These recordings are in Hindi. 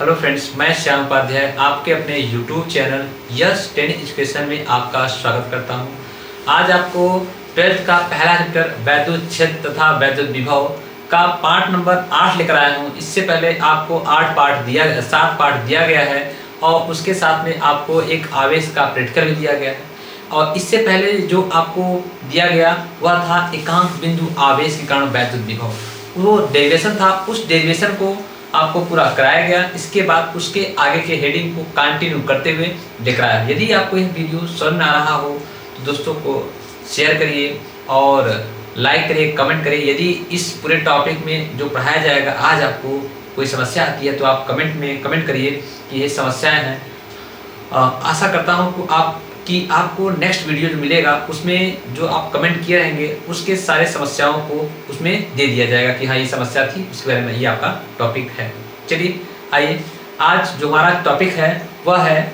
हेलो फ्रेंड्स, मैं श्याम उपाध्याय आपके अपने यूट्यूब चैनल यस 10 एजुकेशन में आपका स्वागत करता हूं। आज आपको 12th का पहला चैप्टर वैद्युत क्षेत्र तथा वैद्युत विभव का पार्ट नंबर 8 लेकर आया हूं। इससे पहले आपको 7 पार्ट दिया गया है और उसके साथ में आपको एक आवेश का प्रैक्टिकल भी दिया गया है। और इससे पहले जो आपको दिया गया वह था एकांक बिंदु आवेश के कारण वैद्युत विभव, वो डेरिवेशन था। उस डेरिवेशन को आपको पूरा कराया गया। इसके बाद उसके आगे के हेडिंग को कंटिन्यू करते हुए दिखाया। यदि आपको यह वीडियो समझ में आ रहा हो तो दोस्तों को शेयर करिए और लाइक करिए, कमेंट करिए। यदि इस पूरे टॉपिक में जो पढ़ाया जाएगा आज आपको कोई समस्या आती है तो आप कमेंट में कमेंट करिए कि ये समस्याएं हैं। आशा करता हूँ कि आपको नेक्स्ट वीडियो जो मिलेगा उसमें जो आप कमेंट किए रहेंगे उसके सारे समस्याओं को उसमें दे दिया जाएगा कि हाँ ये समस्या थी, उसके बारे में ये आपका टॉपिक है। चलिए आइए, आज जो हमारा टॉपिक है वह है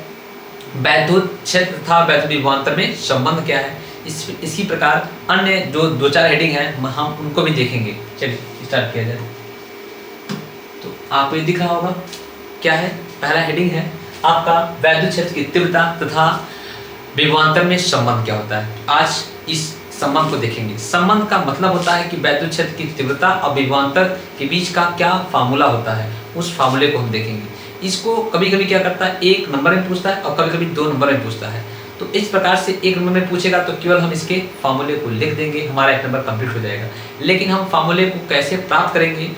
वैद्युत क्षेत्र तथा वैद्युत विभवांतर में संबंध क्या है। इसी प्रकार अन्य जो 2-4 हेडिंग है हम उनको भी देखेंगे। चलिए स्टार्ट किया जाए। तो आपको ये दिख रहा होगा क्या है, पहला हेडिंग है आपका वैद्युत क्षेत्र की तीव्रता तथा विभवांतर में संबंध क्या होता है। आज इस संबंध को देखेंगे। संबंध का मतलब होता है कि वैद्युत क्षेत्र की तीव्रता और विभवांतर के बीच का क्या फार्मूला होता है, उस फार्मूले को हम देखेंगे। इसको कभी कभी क्या करता है 1 नंबर में पूछता है और कभी कभी 2 नंबर में पूछता है। तो इस प्रकार से 1 नंबर में पूछेगा तो केवल हम इसके फार्मूले को लिख देंगे, हमारा 1 नंबर कंप्लीट हो जाएगा। लेकिन हम फार्मूले को कैसे प्राप्त करेंगे,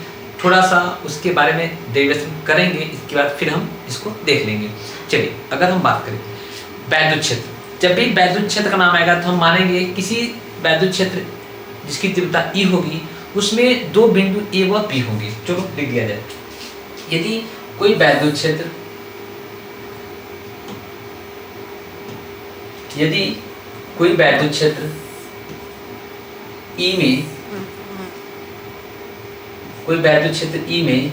थोड़ा सा उसके बारे में डेरिवेशन करेंगे, इसके बाद फिर हम इसको देख लेंगे। चलिए, अगर हम बात करें वैद्युत क्षेत्र, जब भी वैद्युत क्षेत्र का नाम आएगा तो हम मानेंगे किसी वैद्युत क्षेत्र जिसकी तीव्रता E होगी उसमें 2 बिंदु A व B होंगे। चलो लिख दिया जाए। यदि कोई वैद्युत क्षेत्र E में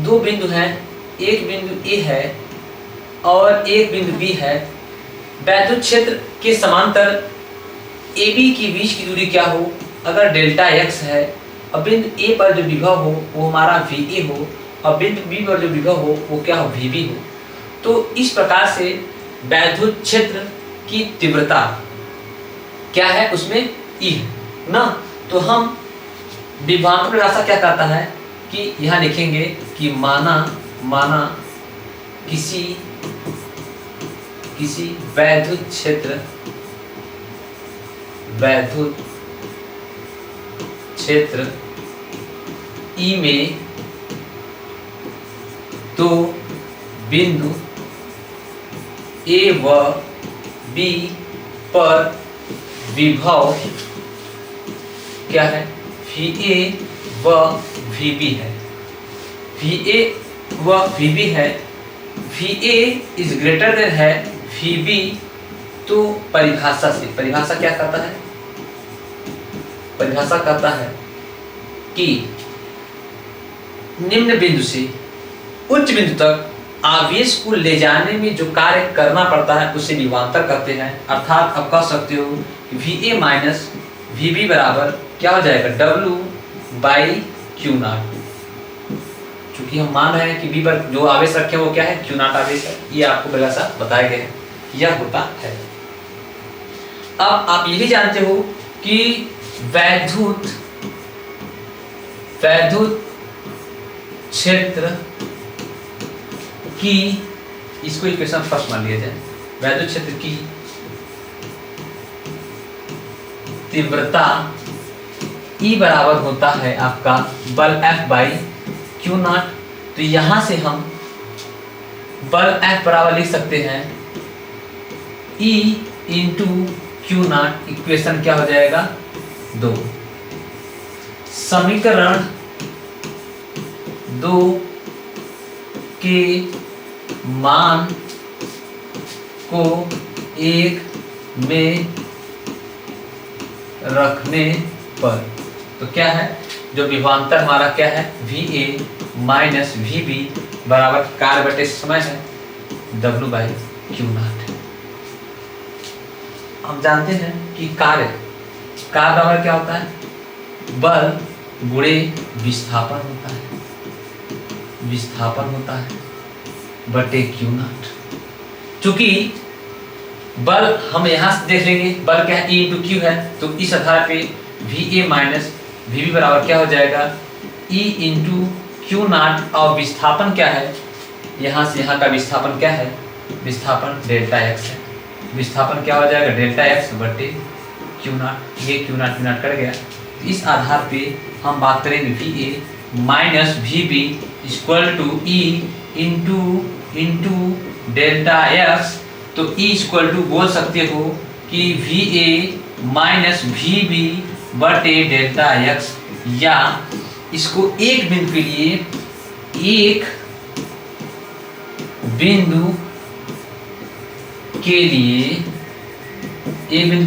2 बिंदु हैं, एक बिंदु A है और एक बिंदु B है। वैद्युत क्षेत्र के समांतर AB के बीच की दूरी क्या हो, अगर डेल्टा x है और बिंदु A पर जो विभव हो वो हमारा VA हो और बिंदु B पर जो विभव हो वो क्या हो, VB हो। तो इस प्रकार से वैद्युत क्षेत्र की तीव्रता क्या है, उसमें E है ना। तो हम विभवांतर परिभाषा क्या कहता है कि यहाँ लिखेंगे कि माना किसी वैद्युत क्षेत्र E में 2 बिंदु A व B पर विभव क्या है, VA व VB है। VA व VB है। VA इज ग्रेटर देन है VB। तो परिभाषा क्या कहता है, परिभाषा कहता है कि निम्न बिंदु से उच्च बिंदु तक आवेश को ले जाने में जो कार्य करना पड़ता है उसे विभवांतर कहते हैं। अर्थात आप कह सकते हो कि VA माइनस VB बराबर क्या हो जाएगा, W/Q0। चूंकि हम मान रहे हैं कि B पर जो आवेश रखे वो क्या है, Q0 आवेश है। ये आपको परिभाषा बताया गया है, यह होता है। अब आप ये भी जानते हो कि वैद्युत क्षेत्र की, इसको इक्वेशन फर्स्ट मान लिया जाए, वैद्युत क्षेत्र की तीव्रता E बराबर होता है आपका बल F/Q0। तो यहां से हम बल F बराबर लिख सकते हैं E इंटू Q0। इक्वेशन क्या हो जाएगा 2। समीकरण 2 के मान को 1 में रखने पर तो क्या है, जो विभवांतर हमारा क्या है, VA माइनस VB बराबर कार्य बटे समय है W/Q0। हम जानते हैं कि कार्य बराबर क्या होता है, बल गुणे विस्थापन होता है, बटे क्यू नॉट। चूंकि बल हम यहाँ से देख लेंगे, बल क्या है, E इंटू क्यू है, तो इस आधार पे V A minus V B बराबर क्या हो जाएगा, E इंटू क्यू नॉट। और विस्थापन क्या है, यहाँ से यहाँ का विस्थापन क्या है, विस्थापन डेल्टा एक्स है। विस्थापन क्या हो जाएगा, डेल्टा एक्स बटे क्यू नॉट। ये क्यू नॉट कट गया। तो इस आधार पे हम बात करेंगे V A minus V B equal to E into delta x. तो ई इक्वल टू बोल सकते हो कि V A minus V B बटे डेल्टा एक्स, या इसको एक बिंदु के लिए एक बिंदु के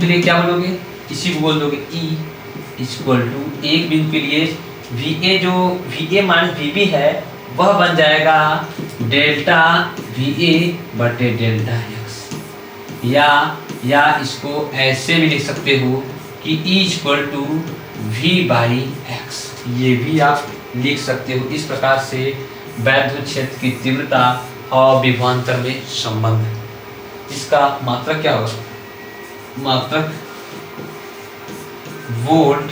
लिए क्या बोलोगे, इसी को बोल दोगे E इक्वल टू एक बिंदु के लिए वी ए, जो V A minus V B है वह बन जाएगा डेल्टा वी ए बटे डेल्टा एक्स, या इसको ऐसे भी लिख सकते हो कि E equal to V by x, ये भी आप लिख सकते हो। इस प्रकार से वैद्युत क्षेत्र की तीव्रता और विभवांतर में संबंध है। इसका मात्रक क्या होगा, मात्रक वोल्ट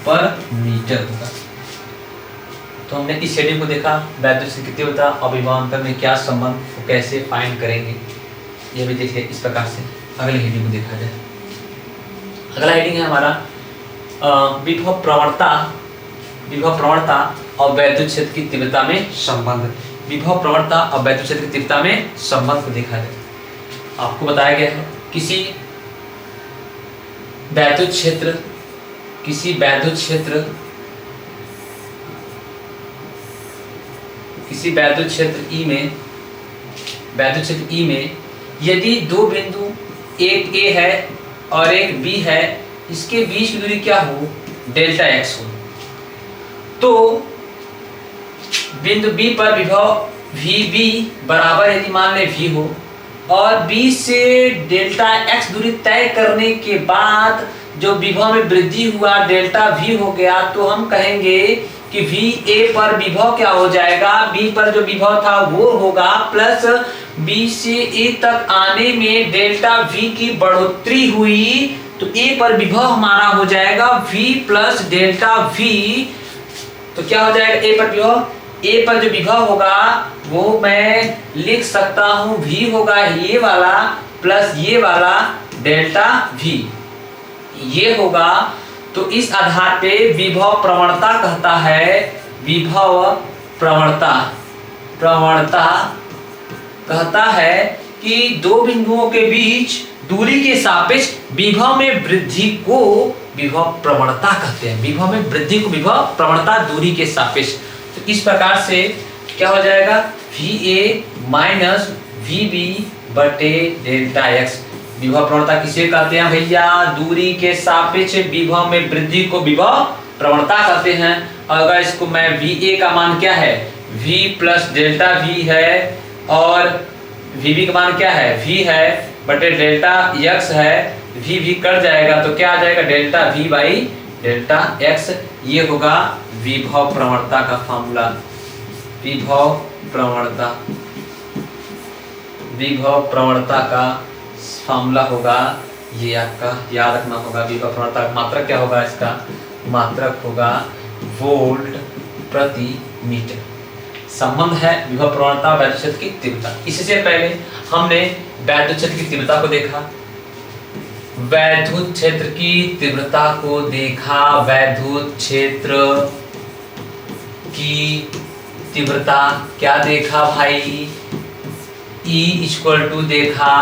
पर मीटर होगा। तो हमने इस शेड्यूल को देखा, वैद्युत क्षेत्र की तीव्रता और विभवांतर में क्या संबंध, वो कैसे फाइंड करेंगे, ये भी देखिए इस प्रकार से। अगले हेडिंग को देखा जाए। अगला हेडिंग है हमारा विभव प्रवणता और वैद्युत क्षेत्र की तीव्रता में संबंध। विभव प्रवणता और वैद्युत क्षेत्र की तीव्रता में संबंध को देखा जाए। आपको बताया गया है किसी वैद्युत क्षेत्र E में यदि दो बिंदु, एक A है और एक B है, इसके बीच की दूरी क्या हो, डेल्टा x हो, तो बिंदु B पर विभव VB बराबर यदि मान ले V हो, और B से डेल्टा x दूरी तय करने के बाद जो विभव में वृद्धि हुआ डेल्टा V हो गया, तो हम कहेंगे कि VA पर विभव क्या हो जाएगा, B पर जो विभव था वो होगा प्लस B से A तक आने में डेल्टा V की बढ़ोतरी हुई, तो A पर विभव हमारा हो जाएगा V प्लस डेल्टा V। तो क्या हो जाएगा, A पर विभव, A पर जो विभव होगा वो मैं लिख सकता हूं V होगा ये वाला प्लस ये वाला डेल्टा V, ये होगा। तो इस आधार पे विभव प्रवणता कहता है, विभव प्रवणता कहता है कि दो बिंदुओं के बीच दूरी के सापेक्ष विभव में वृद्धि को विभव प्रवणता कहते हैं। विभव में वृद्धि को विभव प्रवणता दूरी के सापेक्ष। तो इस प्रकार से क्या हो जाएगा, VA माइनस VB बटे डेल्टा x। विभव प्रवणता किसे कहते हैं भैया, दूरी के सापेक्ष विभव में वृद्धि को विभव प्रवणता कहते हैं। अगर इसको मैं VA का मान क्या है, V प्लस डेल्टा V है, और VB का मान क्या है, V है बटे डेल्टा x है, V कट जाएगा तो क्या आ जाएगा, delta V by delta x। ये होगा विभव प्रवणता का फॉर्मूला। विभव प्रवणता का फॉर्मूला होगा ये, आपका याद रखना होगा। विभव प्रवणता का मात्रक क्या होगा, इसका मात्रक होगा वोल्ट प्रति मीटर। संबंध है विभव प्रवणता वैद्युत क्षेत्र की तीव्रता। इससे पहले हमने वैद्युत क्षेत्र की तीव्रता को देखा, वैद्युत क्षेत्र की तीव्रता को देखा, वैद्युत क्षेत्र की तीव्रता क्या देखा भाई, E इक्वल टू देखा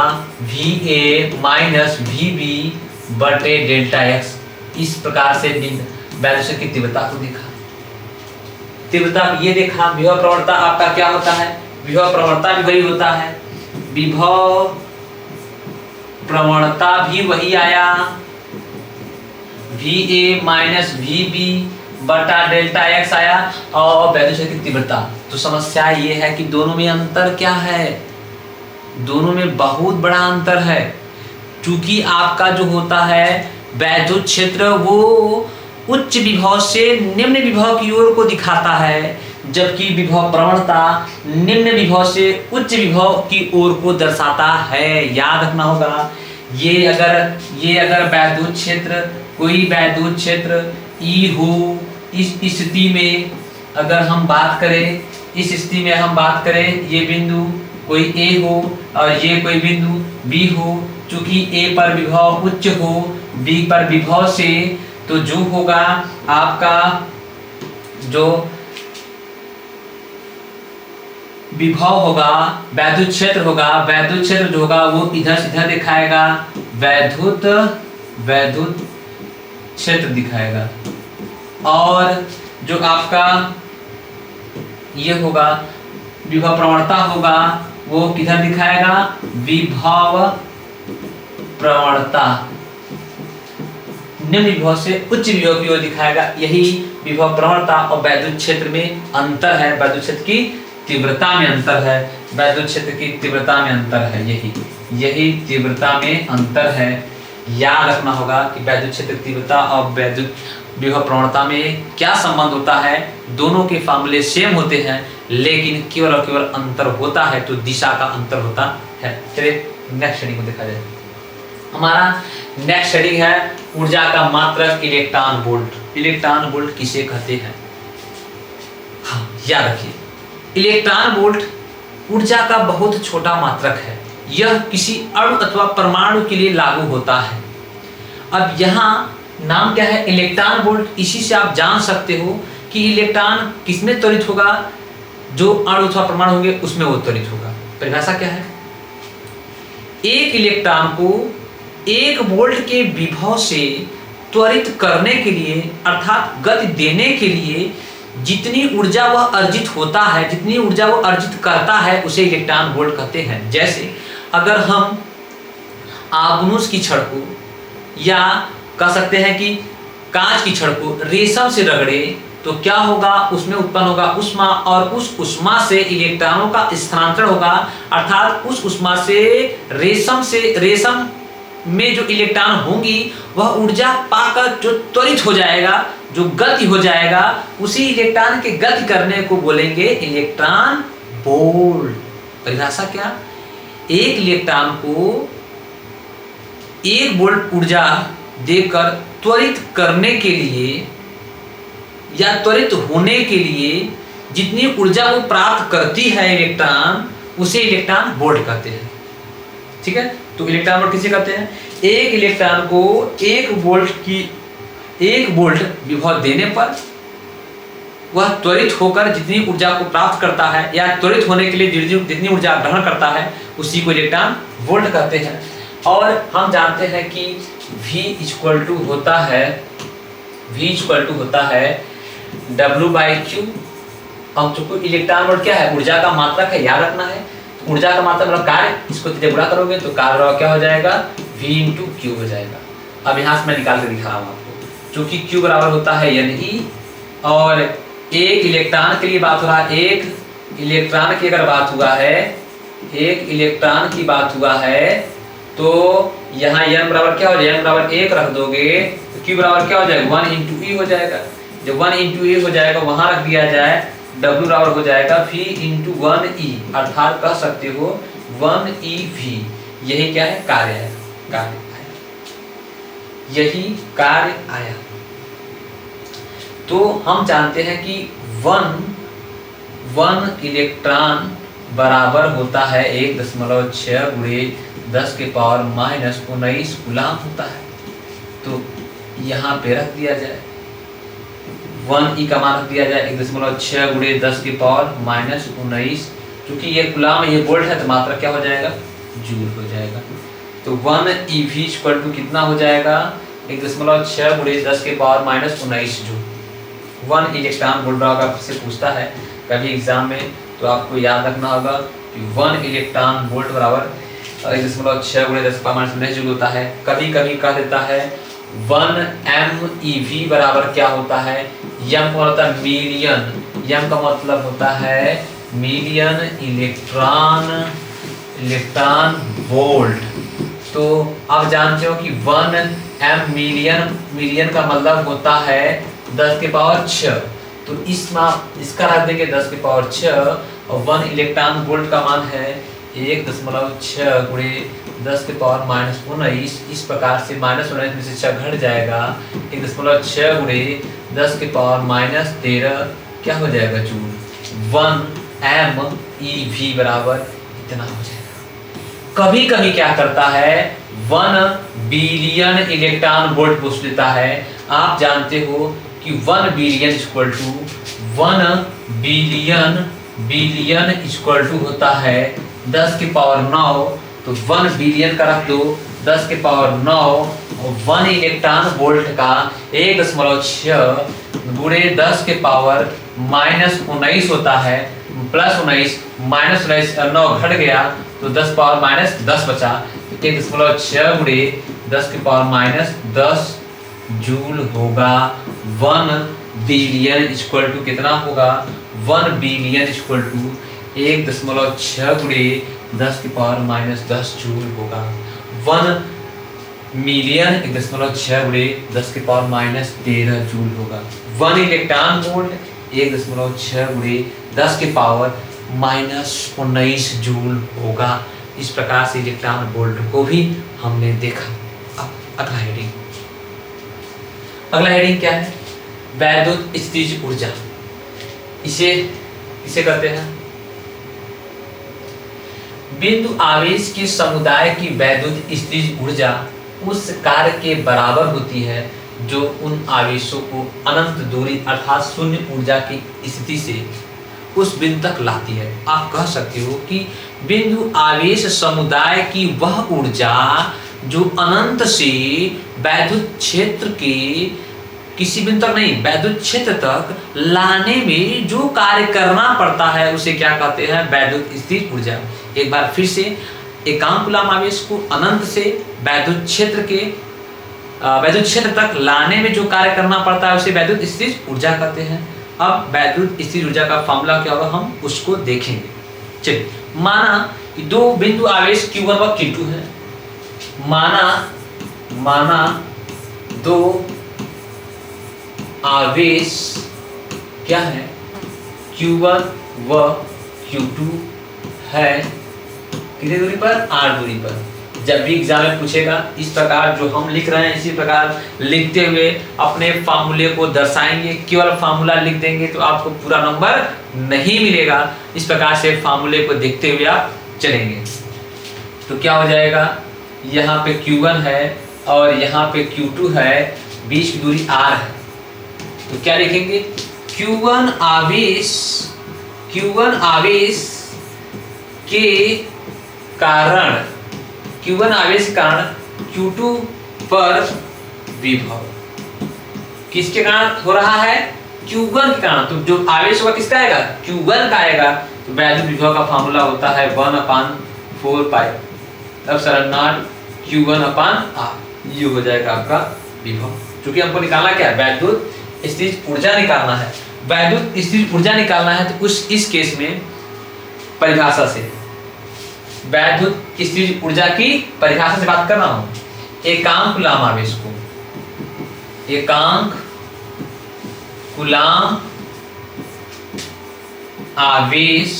VA माइनस VB बटे डेल्टा x। इस प्रकार से वैद्युत क्षेत्र की तीव्रता को देखा। तीव्रता ये देखा। विभव प्रवणता आपका क्या होता है, विभव प्रवणता भी वही होता है, विभव प्रवणता भी वही आया, VA माइनस VB बटा डेल्टा x आया, और वैद्युत क्षेत्र की तीव्रता। तो समस्या ये है कि दोनों में अंतर क्या है, दोनों में बहुत बड़ा अंतर है। क्योंकि आपका जो होता है वैद्युत क्षेत्र वो उच्च विभव से निम्न विभव की ओर को दिखाता है, जबकि विभव प्रवणता निम्न विभव से उच्च विभव की ओर को दर्शाता है। याद रखना होगा। ये अगर वैद्युत क्षेत्र, कोई वैद्युत क्षेत्र E हो, इस स्थिति में अगर हम बात करें, इस स्थिति में हम बात करें, ये बिंदु कोई A हो और ये कोई बिंदु B हो, चूंकि A पर विभव उच्च हो, B पर विभव से, तो जो होगा आपका जो विभव होगा, वैद्युत क्षेत्र होगा, वैद्युत क्षेत्र जो होगा वो इधर से इधर दिखाएगा, वैद्युत क्षेत्र दिखाएगा। और जो आपका ये होगा विभव प्रवणता होगा वो किधर दिखाएगा, विभव प्रवणता निम्न विभव से उच्च विभव की ओर दिखाएगा। यही विभव प्रवणता और वैद्युत क्षेत्र में अंतर है, वैद्युत क्षेत्र की तीव्रता में अंतर है, वैद्युत क्षेत्र की तीव्रता में अंतर है, यही तीव्रता में अंतर है। याद रखना होगा कि वैद्युत क्षेत्र तीव्रता और वैद्युत विभव प्रवणता में क्या संबंध होता है। दोनों के फॉर्मूले सेम होते हैं, लेकिन केवल और केवल अंतर होता है तो दिशा का अंतर होता है। चलिए नेक्स्ट हेडिंग को देखा जाए। हमारा नेक्स्ट हेडिंग है ऊर्जा का मात्रक इलेक्ट्रॉन वोल्ट। इलेक्ट्रॉन वोल्ट किसे कहते हैं? हाँ, याद रखिए, इलेक्ट्रॉन वोल्ट ऊर्जा का बहुत छोटा मात्रक है। यह किसी अणु अथवा परमाणु के लिए लागू होता है। अब यहाँ नाम क्या है, इलेक्ट्रॉन वोल्ट। इसी से आप जान सकते हो कि इलेक्ट्रॉन किसमें त्वरित होगा, जो अणु अथवा परमाणु होंगे उसमें वो त्वरित होगा। परिभाषा क्या है, एक इलेक्ट्रॉन को 1 वोल्ट के विभव से त्वरित करने के लिए अर्थात गति देने के लिए जितनी ऊर्जा वह अर्जित होता है, जितनी ऊर्जा वह अर्जित करता है, उसे इलेक्ट्रॉन वोल्ट कहते हैं। जैसे अगर हम आबनूस की छड़ को या कह सकते हैं कि कांच की छड़ को रेशम से रगड़े तो क्या होगा, उसमें उत्पन्न होगा उष्मा, और उस उष्मा से इलेक्ट्रॉनों का स्थानांतरण होगा। अर्थात उस उष्मा से रेशम में जो इलेक्ट्रॉन होंगी वह ऊर्जा पाकर जो त्वरित हो जाएगा, जो गति हो जाएगा, उसी इलेक्ट्रॉन के गति करने को बोलेंगे इलेक्ट्रॉन वोल्ट। परिभाषा क्या, एक इलेक्ट्रॉन को 1 वोल्ट ऊर्जा देकर त्वरित करने के लिए या त्वरित होने के लिए जितनी ऊर्जा वो प्राप्त करती है इलेक्ट्रॉन, उसे इलेक्ट्रॉन वोल्ट कहते हैं। ठीक है, तो इलेक्ट्रॉन वोल्ट किसे कहते हैं, एक इलेक्ट्रॉन को 1 वोल्ट विभव देने पर वह त्वरित होकर जितनी ऊर्जा को प्राप्त करता है या त्वरित होने के लिए जितनी ऊर्जा ग्रहण करता है उसी को इलेक्ट्रॉन वोल्ट कहते हैं। और हम जानते हैं कि V इक्वल टू होता है W/Q। हम चूंकि इलेक्ट्रॉन वोल्ट क्या है, ऊर्जा का मात्रक है, याद रखना है। ऊर्जा का मात्रक मतलब कार्य, इसको जब गुणा करोगे तो कार्य क्या हो जाएगा, V/Q हो जाएगा। अब यहाँ से मैं निकाल के दिखा रहा हूँ आपको, चूंकि Q बराबर होता है Ne, और एक इलेक्ट्रॉन के लिए बात हो रहा है, एक इलेक्ट्रॉन की अगर बात हुआ है, एक इलेक्ट्रॉन की बात हुआ है, तो यहाँ n बराबर क्या हो जाएगा, n बराबर 1 रख दोगे तो Q बराबर क्या हो जाएगा, 1 × E हो जाएगा। जब 1 × E हो जाएगा वहां रख दिया जाए, W बराबर हो जाएगा V × 1E, अर्थात कह सकते हो 1eV। यही क्या है, कार्य है, कार्य आया, यही कार्य आया। तो हम जानते हैं कि 1 इलेक्ट्रॉन बराबर होता है 1.6 × 10⁻⁻19 कूलाम होता है। तो यहाँ पे रख दिया जाए 1e का मान रख दिया जाए 1.6 × 10⁻⁻19। क्योंकि ये कूलाम ये वोल्ट है तो मात्रा क्या हो जाएगा, जूल हो जाएगा। तो 1eV इक्वल टू कितना हो जाएगा, 1.6 × 10⁻⁻19 जूल। 1 इलेक्ट्रॉन वोल्ट अगर से पूछता है कभी एग्जाम में तो आपको याद रखना होगा कि 1 इलेक्ट्रॉन वोल्ट बराबर 1.6 × 10⁻⁻19 जूल होता है। कभी कभी कह देता है 1 MeV बराबर क्या होता है, M का होता है मिलियन, M का मतलब होता है मिलियन इलेक्ट्रॉन वोल्ट। तो आप जानते हो कि 1 M मिलियन का मतलब होता है 10⁻⁶। तो इसका रख देंगे 10 की पावर 6 और 1 इलेक्ट्रॉन वोल्ट का मान है 1.6 गुणे 10 की पावर -19। इस प्रकार से -19 में से 6 घट जाएगा 1.6 गुणे 10 की पावर -13 क्या हो जाएगा जूल। 1 MeV बराबर इतना हो जाएगा। कभी कभी क्या करता है 1 बिलियन इलेक्ट्रॉन वोल्ट पूछ लेता है। आप जानते हो कि 1 billion equal to 1 billion equal to होता है 10 की पावर 9। तो 1 बिलियन का रख दो 10 की पावर 9 और 1 इलेक्ट्रॉन वोल्ट का 1.6 गुणे 10 के पावर -19 होता है, +19 -19 9 घट गया तो 10 पावर -10 बचा। 1.6 गुणे 10 की पावर -10 जूल होगा। 1 बिलियन इक्वल टू कितना होगा 1 बिलियन इक्वल टू 1.6 गुणे 10 की पावर -10 जूल होगा। 1 मिलियन 1.6 गुणे 10 की पावर -13 जूल होगा। 1 इलेक्ट्रॉन वोल्ट 1.6 गुणे 10 की पावर -19 जूल होगा। इस प्रकार से इलेक्ट्रॉन वोल्ट को भी हमने देखा। अब अगला हेडिंग क्या है, वैद्युत स्थितिज ऊर्जा। इसे कहते हैं बिंदु आवेश के समुदाय की वैद्युत स्थितिज ऊर्जा उस कार्य के बराबर होती है जो उन आवेशों को अनंत दूरी अर्थात शून्य ऊर्जा की स्थिति से उस बिंदु तक लाती है। आप कह सकते हो कि बिंदु आवेश समुदाय की वह ऊर्जा जो अनंत से वैद्युत क्षेत्र के किसी बिंदु तक नहीं, वैद्युत क्षेत्र तक लाने में जो कार्य करना पड़ता है उसे क्या कहते हैं, वैद्युत स्थितिज ऊर्जा। एक बार फिर से, एकांक कूलम आवेश को अनंत से वैद्युत क्षेत्र तक लाने में जो कार्य करना पड़ता है उसे वैद्युत स्थितिज ऊर्जा कहते हैं। अब वैद्युत स्थितिज ऊर्जा का फॉर्मूला क्या होगा हम उसको देखेंगे। चलिए, माना कि दो बिंदु आवेश Q1 व Q2 है। माना दो आवेश क्या है Q1 व Q2 है कितनी दूरी पर, r दूरी पर। जब भी एग्जाम में पूछेगा इस प्रकार जो हम लिख रहे हैं इसी प्रकार लिखते हुए अपने फार्मूले को दर्शाएंगे। केवल फार्मूला लिख देंगे तो आपको पूरा नंबर नहीं मिलेगा। इस प्रकार से फार्मूले को देखते हुए आप चलेंगे तो क्या हो जाएगा, यहाँ पे Q1 है और यहाँ पे Q2 है, बीच की दूरी r है। तो क्या लिखेंगे, Q1 आवेश के कारण Q2 पर विभव किसके कारण हो रहा है, Q1 के कारण। तो जो आवेश होगा किसका आएगा, Q1 का आएगा। तो वैद्युत विभव का फार्मूला होता है 1/4 पाई एप्सिलॉन नॉट Q1/r। ये हो जाएगा आपका विभव। क्योंकि हमको निकालना क्या है, वैद्युत स्थितिज ऊर्जा निकालना है। वैद्युत स्थितिज ऊर्जा निकालना है तो इस केस में परिभाषा से, वैद्युत स्थितिज ऊर्जा की परिभाषा से बात कर रहा हूं। एकांक कूलम आवेश को, एकांक कूलम आवेश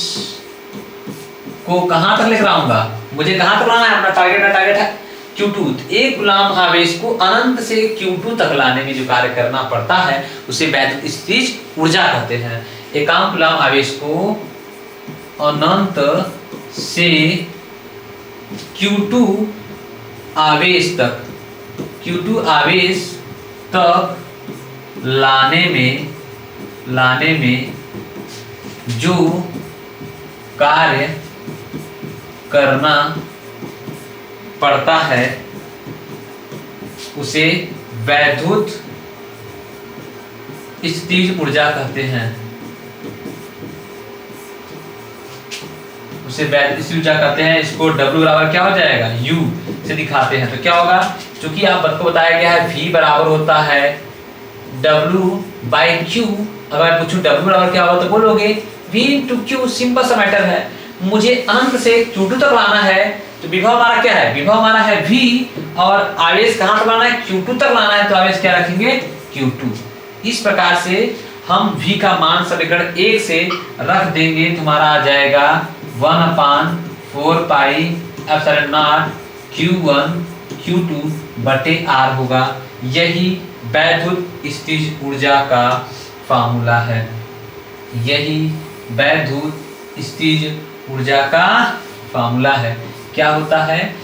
को कहां तक लेकर आऊंगा, मुझे कहां तक लाना है, अपना टारगेट है Q2। एक कूलम आवेश को अनंत से Q2 तक लाने में जो कार्य करना पड़ता है उसे वैद्युत स्थितिज ऊर्जा कहते हैं। एकांक कूलम आवेश को अनंत से Q2 आवेश तक लाने में जो कार्य करना पड़ता है उसे वैद्युत स्थितिज ऊर्जा कहते हैं। उसे वैद्युत स्थितिज ऊर्जा कहते हैं। इसको W बराबर क्या हो जाएगा, U से दिखाते हैं। तो क्या होगा, क्योंकि आपको बताया गया है V बराबर होता है W/Q। अगर मैं पूछूं W बराबर क्या होगा तो बोलोगे V × Q। सिंपल सा मैटर है, मुझे अनंत से Q2 तक लाना है तो विभव हमारा क्या है, विभव हमारा है V और आवेश कहां तक लाना है, Q2 तक लाना है। तो आवेश क्या रखेंगे, Q2। इस प्रकार से हम v का मान समीकरण 1 से रख देंगे, तुम्हारा आ जाएगा 1/4 pi epsilon not Q1 Q2 बटे R होगा। यही वैद्युत स्थितिज ऊर्जा का फार्मूला है। यही वैद्युत स्थितिज ऊर्जा का फार्मूला है। क्या होता है?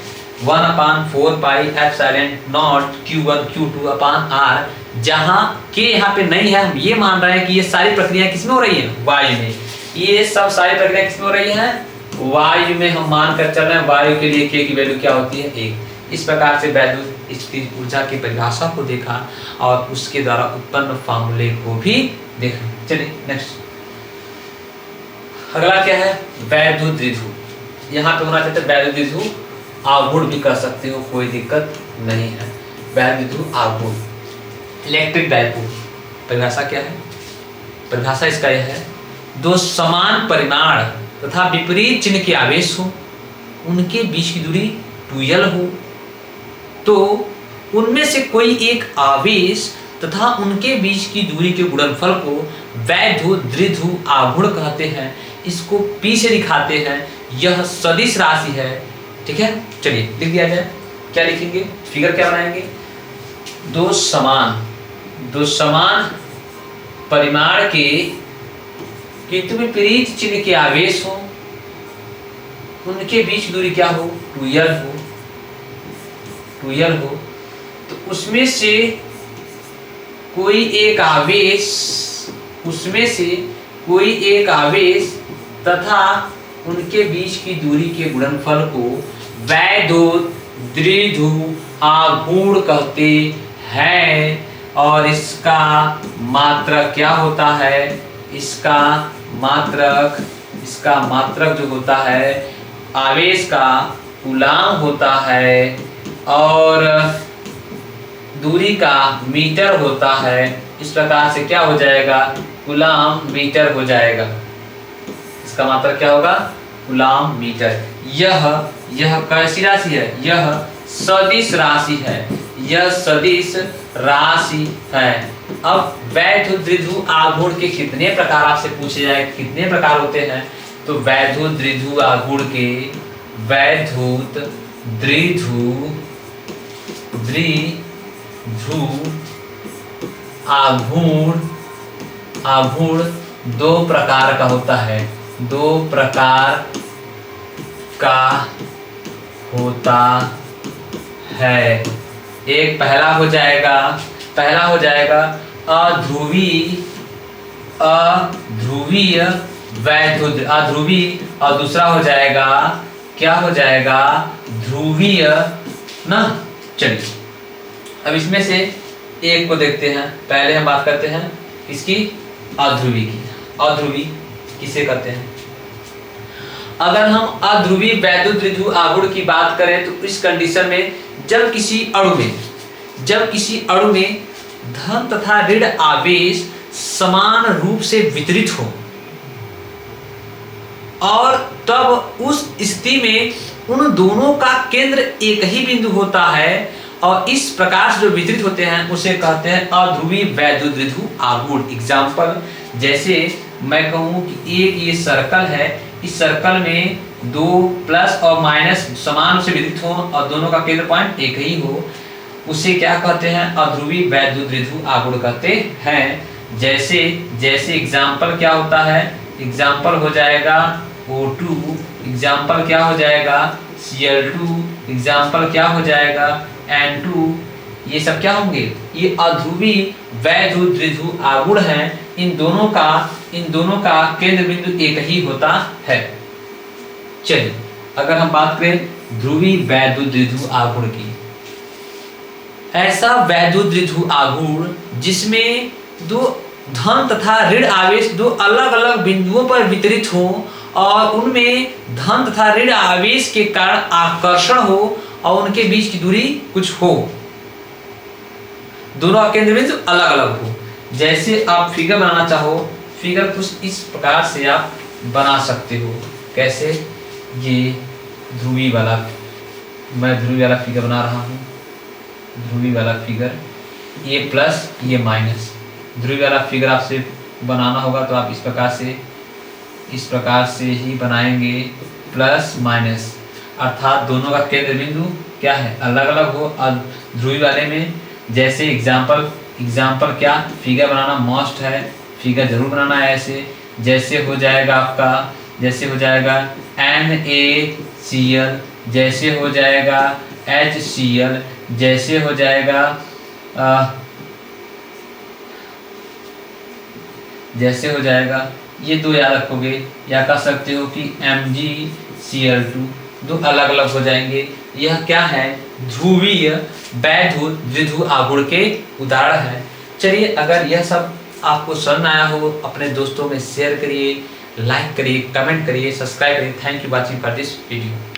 1/4 pi epsilon not Q1 Q2 upon R, जहां के यहाँ पे नहीं है, हम ये मान रहे हैं कि ये सारी प्रक्रियाएं किसमें हो रही हैं? वायु में। ये सब सारी प्रक्रियाएं किसमें हो रही हैं? वायु में। हम मान कर चल रहे हैं वायु के लिए k की वैल्यू क्या होती है? 1। इस प्रकार से वैद्युत स्थितिज ऊर्जा की परिभाषा को देखा और उसके द्वारा उत्पन्न फार्मूले को भी देखा। चलिए नेक्स्ट, अगला क्या है? वैद्युत द्विध्रुव। यहाँ पे होना चाहते हैं वैद्युत द्विध्रुव आघूर्ण भी कर सकते हो, कोई दिक्कत नहीं है। वैद्युत द्विध्रुव आघूर्ण, इलेक्ट्रिक डाइपोल। परिभाषा क्या है? परिभाषा इसका यह है, दो समान परिमाण तथा विपरीत चिन्ह के आवेश हो, उनके बीच की दूरी 2l हो, तो उनमें से कोई एक आवेश तथा उनके बीच की दूरी के गुणनफल को वैद्युत द्विध्रुव आघूर्ण कहते हैं। इसको P से दिखाते हैं। यह सदिश राशि है। ठीक है, चलिए लिख दिया जाए। क्या लिखेंगे? फिगर क्या बनाएंगे? दो समान परिमाण के किंतु विपरीत चिन्ह के आवेश हो, उनके बीच दूरी क्या हो? 2l हो, तो उसमें से कोई एक आवेश तथा उनके बीच की दूरी के गुणनफल को वैद्युत द्विध्रुव आघूर्ण कहते हैं। और इसका मात्रक क्या होता है? इसका मात्रक जो होता है आवेश का कूलाम होता है और दूरी का मीटर होता है। इस प्रकार से क्या हो जाएगा? कूलाम मीटर हो जाएगा। इसका मात्रक क्या होगा? Coulomb metre. यह कैसी राशि है? यह सदिश राशि है। यह सदिश राशि है। अब वैद्युत द्विध्रुव आघूर्ण के कितने प्रकार आपसे पूछे जाए, कितने प्रकार होते हैं? तो वैद्युत द्विध्रुव आघूर्ण के वैद्युत द्विध्रुव आघूर्ण दो प्रकार का होता है। दो प्रकार का होता है। एक पहला हो जाएगा अध्रुवीय वैद्युत अध्रुवीय, और दूसरा हो जाएगा क्या हो जाएगा? ध्रुवीय ना। चलिए अब इसमें से एक को देखते हैं। पहले हम बात करते हैं इसकी अध्रुवी की। अध्रुवी किसे कहते हैं? अगर हम अध्रुवी वैद्युत द्विध्रुव आघूर्ण की बात करें तो इस कंडीशन में जब किसी अणु में धन तथा ऋण आवेश समान रूप से वितरित हो और तब उस स्थिति में उन दोनों का केंद्र एक ही बिंदु होता है और इस प्रकार से जो वितरित होते हैं उसे कहते हैं अध्रुवी वैद्युत द्विध्रुव आघूर्ण। एग्जाम्पल, जैसे मैं कहूं कि एक ये सर्कल है, इस सर्कल में दो प्लस और माइनस समान रूप से वितरित हो और दोनों का केंद्र पॉइंट एक ही हो, उसे क्या कहते हैं? अध्रुवी वैद्युत द्विध्रुव आघूर्ण कहते हैं। जैसे एग्जाम्पल क्या होता है? एग्जाम्पल हो जाएगा O2, एग्जाम्पल क्या हो जाएगा? Cl2, एग्जाम्पल क्या हो जाएगा? N2। ये सब क्या होंगे? ये अध्रुवी वैद्युत द्विध्रुव आघूर्ण हैं। इन दोनों का केंद्र बिंदु एक ही होता है। चलिए अगर हम बात करें ध्रुवी वैद्युत द्विध्रुव आघूर्ण की, ऐसा वैद्युत द्विध्रुव आघूर्ण जिसमें दो धन तथा ऋण आवेश दो अलग अलग बिंदुओं पर वितरित हो और उनमें धन तथा ऋण आवेश के कारण आकर्षण हो और उनके बीच की दूरी कुछ हो, दोनों का केंद्र बिंदु अलग अलग हो। जैसे आप फिगर बनाना चाहो, फिगर कुछ इस प्रकार से आप बना सकते हो। कैसे? ये ध्रुवी वाला, मैं ध्रुवी वाला फिगर बना रहा हूँ। ध्रुवी वाला फिगर, ये प्लस ये माइनस। ध्रुवी वाला फिगर आपसे बनाना होगा तो आप इस प्रकार से ही बनाएंगे, प्लस माइनस, अर्थात दोनों का केंद्र बिंदु क्या है, अलग अलग हो। और ध्रुवी वाले में जैसे एग्जाम्पल क्या, फिगर बनाना मस्ट है, फिगर जरूर बनाना है ऐसे। जैसे हो जाएगा NaCl, जैसे हो जाएगा HCl, जैसे हो जाएगा ये दो याद रखोगे, या कह सकते हो कि MgCl2, दो अलग अलग हो जाएंगे। यह क्या है, ध्रुवीय वैधु द्विध्रुव आघूर्ण के उदाहरण है। चलिए, अगर यह सब आपको समझ आया हो, अपने दोस्तों में शेयर करिए, लाइक करिए, कमेंट करिए, सब्सक्राइब करिए। Thank you watching for this video.